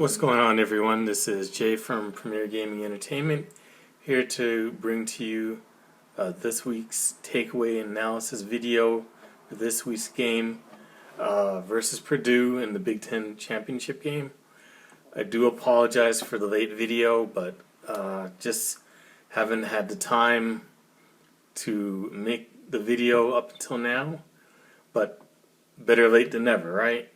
What's going on, everyone? This is Jay from Premier Gaming Entertainment, here to bring to you this week's takeaway analysis video for this week's game versus Purdue in the Big Ten championship game. I do apologize for the late video, but just haven't had the time to make the video up until now. But better late than never, right?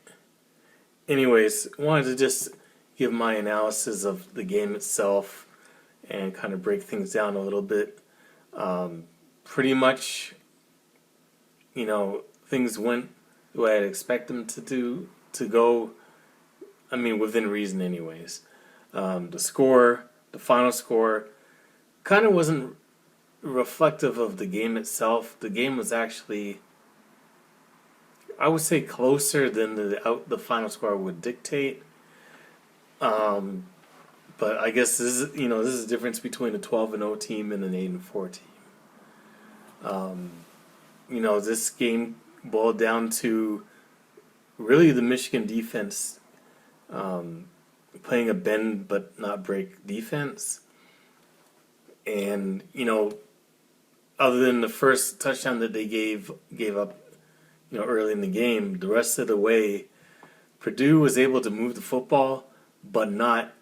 Anyways, wanted to just give my analysis of the game itself and kind of break things down a little bit. Pretty much, things went the way I'd expect them to go. I mean, within reason, anyways. The final score, kind of wasn't reflective of the game itself. The game was actually, I would say, closer than the final score would dictate. But I guess this is the difference between a 12-0 team and an 8-4 team. This game boiled down to really the Michigan defense playing a bend but not break defense, and other than the first touchdown that they gave up early in the game, the rest of the way, Purdue was able to move the football, but not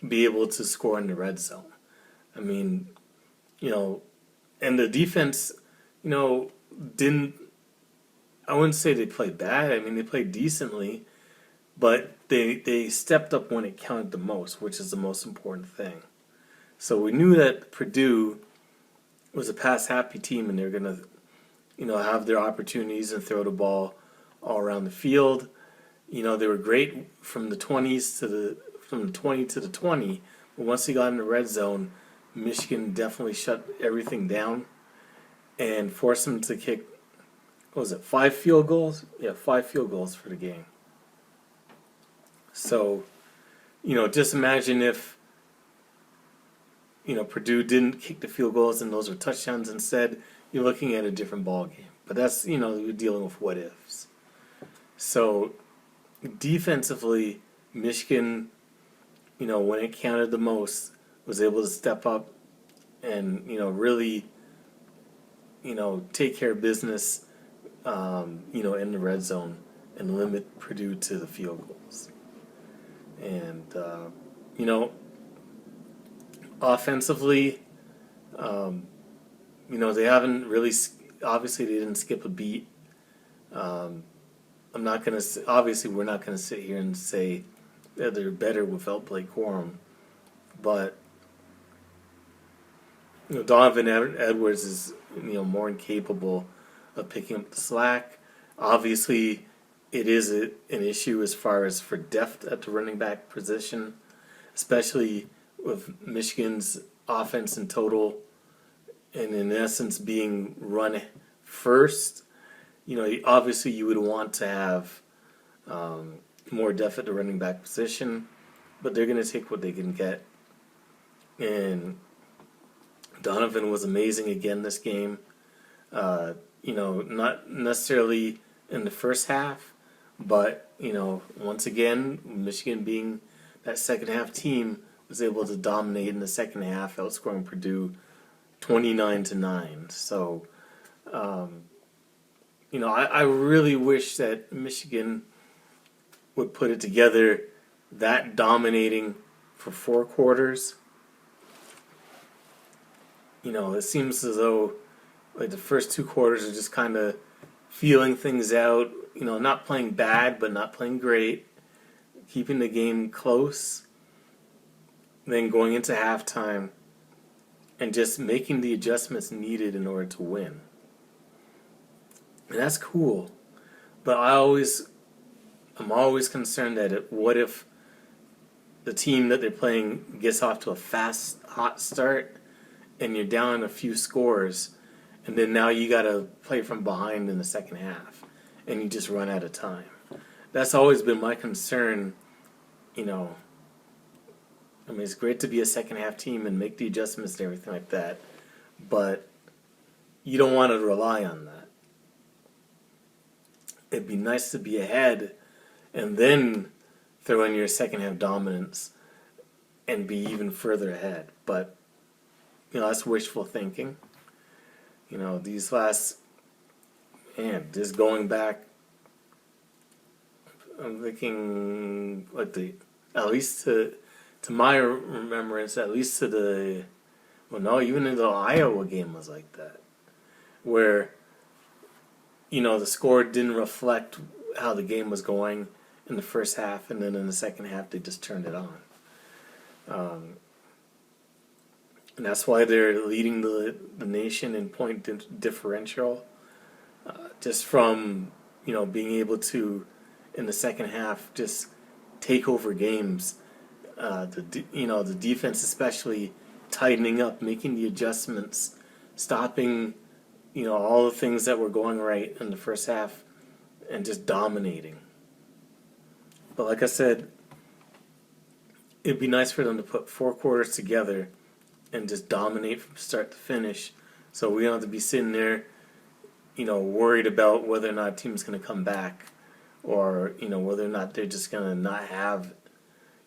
be able to score in the red zone. I mean, and the defense, didn't, I wouldn't say they played bad. I mean, they played decently, but they stepped up when it counted the most, which is the most important thing. So we knew that Purdue was a pass-happy team, and they're going to have their opportunities and throw the ball all around the field. They were great from the 20s from the 20 to the 20, but once they got in the red zone, Michigan definitely shut everything down and forced them to kick, 5 field goals? Yeah, 5 field goals for the game. So, just imagine if Purdue didn't kick the field goals and those were touchdowns instead. You're looking at a different ball game. But that's, you're dealing with what ifs. So defensively, Michigan, when it counted the most, was able to step up and, really, take care of business, in the red zone and limit Purdue to the field goals. And, offensively, they haven't really, obviously they didn't skip a beat. We're not going to sit here and say that they're better without Blake Corum. But, Donovan Edwards is, more incapable of picking up the slack. Obviously, it is an issue as far as for depth at the running back position, especially with Michigan's offense in total, and in essence being run first. Obviously you would want to have more depth at the running back position, but they're going to take what they can get. And Donovan was amazing again this game. Not necessarily in the first half, but once again, Michigan being that second half team was able to dominate in the second half, outscoring Purdue 29-9. So, I really wish that Michigan would put it together that dominating for 4 quarters. It seems as though the first 2 quarters are just kind of feeling things out, not playing bad, but not playing great, keeping the game close, then going into halftime and just making the adjustments needed in order to win. And that's cool. But I'm always concerned that what if the team that they're playing gets off to a fast, hot start and you're down a few scores, and then now you got to play from behind in the second half and you just run out of time. That's always been my concern. It's great to be a second half team and make the adjustments and everything like that, but you don't want to rely on that. It'd be nice to be ahead and then throw in your second half dominance and be even further ahead. But that's wishful thinking. These last, man, just going back, I'm thinking like at least to my remembrance, at least to even in the Iowa game was like that, where the score didn't reflect how the game was going in the first half, and then in the second half they just turned it on. And that's why they're leading the nation in point differential, just from being able to, in the second half, just take over games. The defense especially tightening up, making the adjustments, stopping all the things that were going right in the first half, and just dominating. But like I said, it'd be nice for them to put 4 quarters together and just dominate from start to finish, so we don't have to be sitting there, worried about whether or not a team's going to come back, or whether or not they're just going to not have,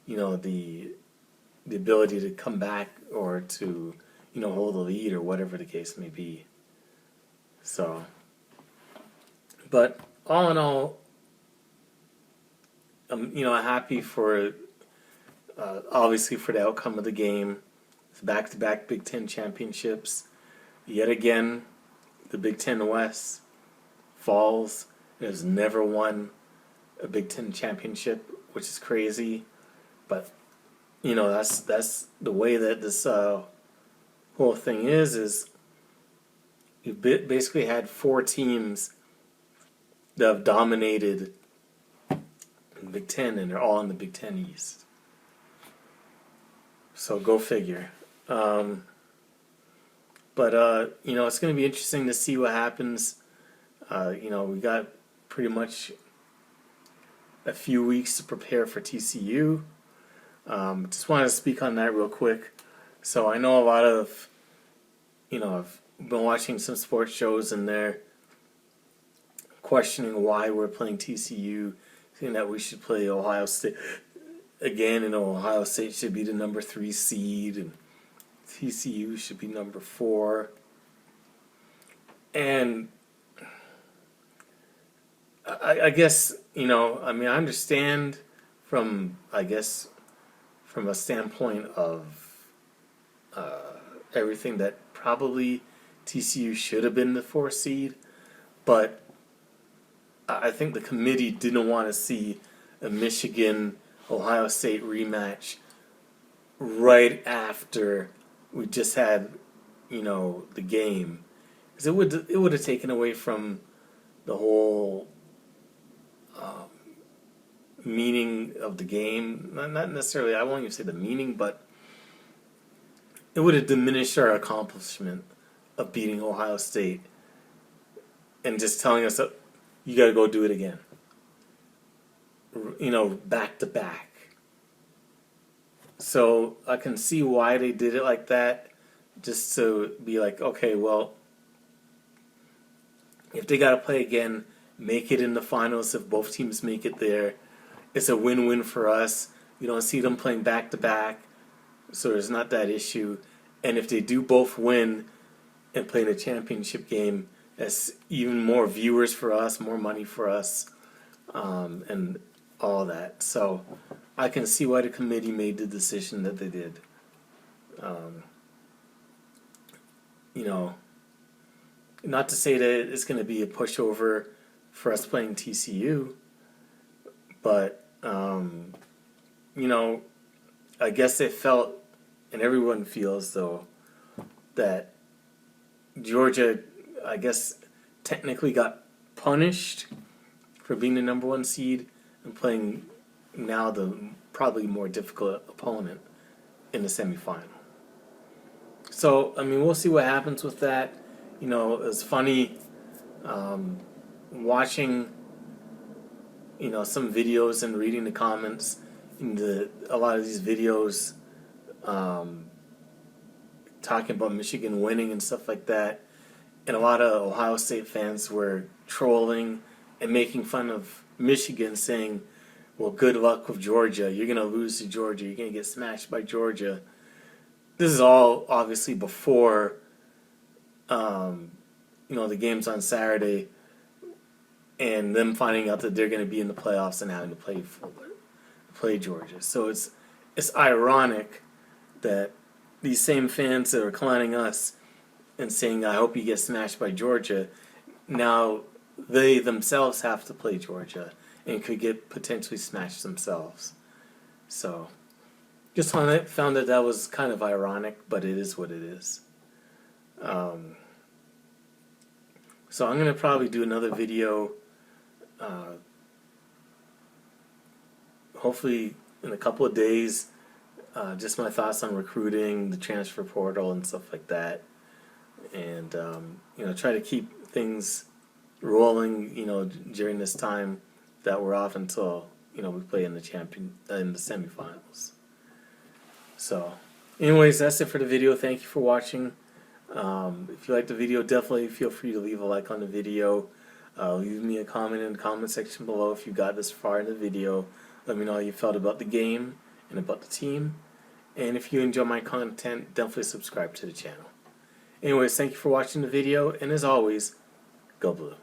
the ability to come back or to hold the lead or whatever the case may be. So, but all in all, I'm happy for obviously for the outcome of the game. It's back-to-back Big Ten championships. Yet again, the Big Ten West falls. It has never won a Big Ten championship, which is crazy. But that's the way that this whole thing is you've basically had 4 teams that have dominated the Big Ten, and they're all in the Big Ten East. So go figure. But it's going to be interesting to see what happens. We got pretty much a few weeks to prepare for TCU. Just wanted to speak on that real quick. So I know a lot of, I've been watching some sports shows, and they're questioning why we're playing TCU, saying that we should play Ohio State again, and Ohio State should be the number 3 seed, and TCU should be number 4. And I guess, I understand from a standpoint of everything that probably TCU should have been the 4 seed, but I think the committee didn't want to see a Michigan-Ohio State rematch right after we just had, the game, because it would have taken away from the whole meaning of the game. Not necessarily, I won't even say the meaning, but it would have diminished our accomplishment of beating Ohio State and just telling us that you got to go do it again. Back to back. So I can see why they did it like that, just to be like, okay, well, if they got to play again, make it in the finals. If both teams make it there, it's a win-win for us. We don't see them playing back-to-back, so there's not that issue. And if they do both win and play in a championship game, that's even more viewers for us, more money for us, and all that. So I can see why the committee made the decision that they did. Not to say that it's going to be a pushover for us playing TCU, but I guess they felt, and everyone feels though, that Georgia, I guess, technically got punished for being the number 1 seed and playing now the probably more difficult opponent in the semifinal. So, we'll see what happens with that. It's funny watching, some videos and reading the comments in a lot of these videos talking about Michigan winning and stuff like that. And a lot of Ohio State fans were trolling and making fun of Michigan, saying, well, good luck with Georgia. You're going to lose to Georgia. You're going to get smashed by Georgia. This is all obviously before, the games on Saturday and them finding out that they're going to be in the playoffs and having to play Georgia. So it's ironic that these same fans that are clowning us and saying, I hope you get smashed by Georgia, now they themselves have to play Georgia and could get potentially smashed themselves. So just found that was kind of ironic, but it is what it is. So I'm going to probably do another video, hopefully in a couple of days, just my thoughts on recruiting, the transfer portal, and stuff like that. And, try to keep things rolling, during this time that we're off until, we play in the semifinals. So, anyways, that's it for the video. Thank you for watching. If you liked the video, definitely feel free to leave a like on the video. Leave me a comment in the comment section below if you got this far in the video. Let me know how you felt about the game and about the team. And if you enjoy my content, definitely subscribe to the channel. Anyways, thank you for watching the video, and as always, go blue.